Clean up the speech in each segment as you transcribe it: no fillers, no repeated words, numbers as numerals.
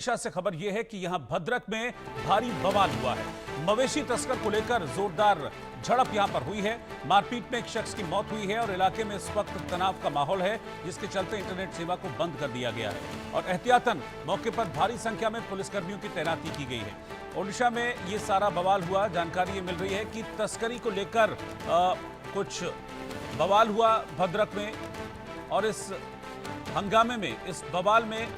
दिशा से खबर यह है कि यहां भद्रक में भारी बवाल हुआ है। मवेशी तस्कर को लेकर जोरदार झड़प यहां पर हुई है। मारपीट में एक शख्स की मौत हुई है और इलाके में इस वक्त तनाव का माहौल है, जिसके चलते इंटरनेट सेवा को बंद कर दिया गया है और एहतियातन मौके पर भारी संख्या में पुलिसकर्मियों की तैनाती की गई है। ओडिशा में ये सारा बवाल हुआ। जानकारी ये मिल रही है कि तस्करी को लेकर कुछ बवाल हुआ भद्रक में और इस हंगामे में, इस बवाल में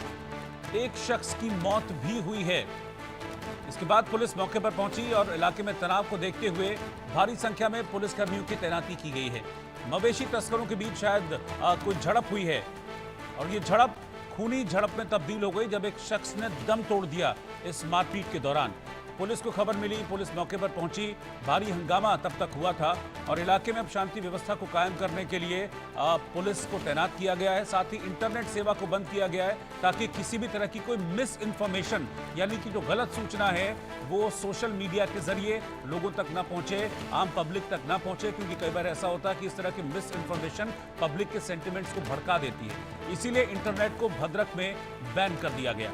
एक शख्स की मौत भी हुई है। इसके बाद पुलिस मौके पर पहुंची और इलाके में तनाव को देखते हुए भारी संख्या में पुलिसकर्मियों की तैनाती की गई है। मवेशी तस्करों के बीच शायद कोई झड़प हुई है और ये झड़प खूनी झड़प में तब्दील हो गई जब एक शख्स ने दम तोड़ दिया इस मारपीट के दौरान। पुलिस को खबर मिली, पुलिस मौके पर पहुंची। भारी हंगामा तब तक हुआ था और इलाके में अब शांति व्यवस्था को कायम करने के लिए पुलिस को तैनात किया गया है। साथ ही इंटरनेट सेवा को बंद किया गया है ताकि किसी भी तरह की कोई मिस इन्फॉर्मेशन, यानी कि जो गलत सूचना है वो सोशल मीडिया के जरिए लोगों तक ना पहुंचे, आम पब्लिक तक ना पहुंचे, क्योंकि कई बार ऐसा होता है कि इस तरह की मिस इन्फॉर्मेशन पब्लिक के सेंटिमेंट्स को भड़का देती है। इसीलिए इंटरनेट को भद्रक में बैन कर दिया गया।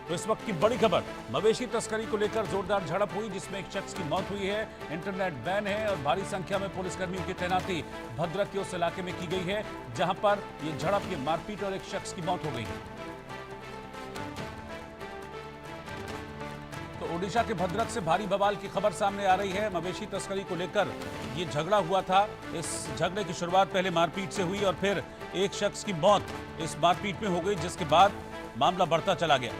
तो इस वक्त की बड़ी खबर, मवेशी तस्करी को लेकर जोरदार झड़प हुई जिसमें एक शख्स की मौत हुई है। इंटरनेट बैन है और भारी संख्या में पुलिसकर्मियों की तैनाती भद्रक के उस इलाके में की गई है जहां पर यह झड़प, ये मारपीट और एक शख्स की मौत हो गई है। तो ओडिशा के भद्रक से भारी बवाल की खबर सामने आ रही है। मवेशी तस्करी को लेकर ये झगड़ा हुआ था। इस झगड़े की शुरुआत पहले मारपीट से हुई और फिर एक शख्स की मौत इस मारपीट में हो गई, जिसके बाद मामला बढ़ता चला गया।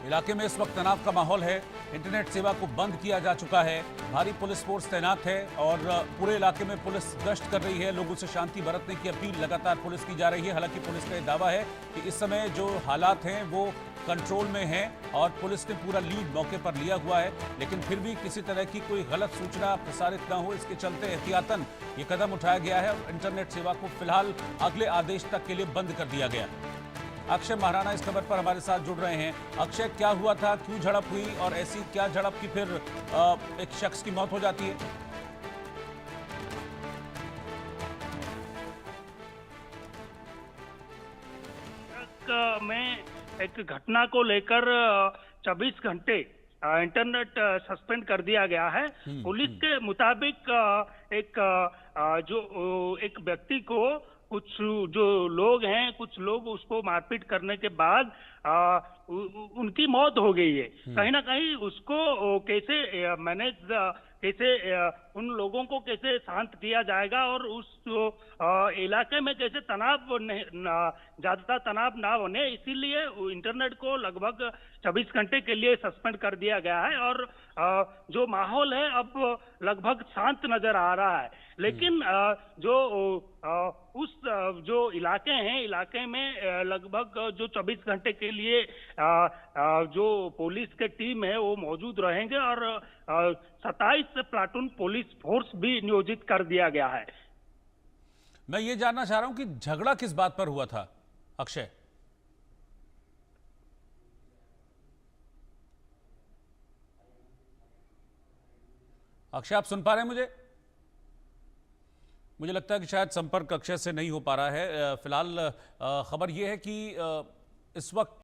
इलाके में इस वक्त तनाव का माहौल है। इंटरनेट सेवा को बंद किया जा चुका है। भारी पुलिस फोर्स तैनात है और पूरे इलाके में पुलिस गश्त कर रही है। लोगों से शांति बरतने की अपील लगातार पुलिस की जा रही है। हालांकि पुलिस का यह दावा है कि इस समय जो हालात हैं वो कंट्रोल में हैं और पुलिस ने पूरा लीड मौके पर लिया हुआ है, लेकिन फिर भी किसी तरह की कोई गलत सूचना प्रसारित न हो, इसके चलते एहतियातन ये कदम उठाया गया है और इंटरनेट सेवा को फिलहाल अगले आदेश तक के लिए बंद कर दिया गया। अक्षय महाराणा इस खबर पर हमारे साथ जुड़ रहे हैं। अक्षय, क्या हुआ था, क्यों झड़प हुई और ऐसी क्या झड़प की फिर एक शख्स की मौत हो जाती है? में एक घटना को लेकर 24 घंटे इंटरनेट सस्पेंड कर दिया गया है। पुलिस के मुताबिक एक व्यक्ति को कुछ जो लोग हैं, कुछ लोग उसको मारपीट करने के बाद उनकी मौत हो गई है। कहीं ना कहीं उसको कैसे मैनेज, कैसे उन लोगों को कैसे शांत किया जाएगा और उस इलाके में कैसे तनाव ज्यादा तनाव ना होने, इसीलिए इंटरनेट को लगभग 24 घंटे के लिए सस्पेंड कर दिया गया है और जो माहौल है अब लगभग शांत नजर आ रहा है। लेकिन जो इलाके हैं, इलाके में लगभग जो 24 घंटे के लिए जो पुलिस के टीम है वो मौजूद रहेंगे और 27 प्लाटून पुलिस फोर्स भी नियोजित कर दिया गया है। मैं ये जानना चाह रहा हूं कि झगड़ा किस बात पर हुआ था, अक्षय? अक्षय, आप सुन पा रहे हैं मुझे? मुझे लगता है कि शायद संपर्क अक्षय से नहीं हो पा रहा है। फिलहाल खबर यह है कि इस वक्त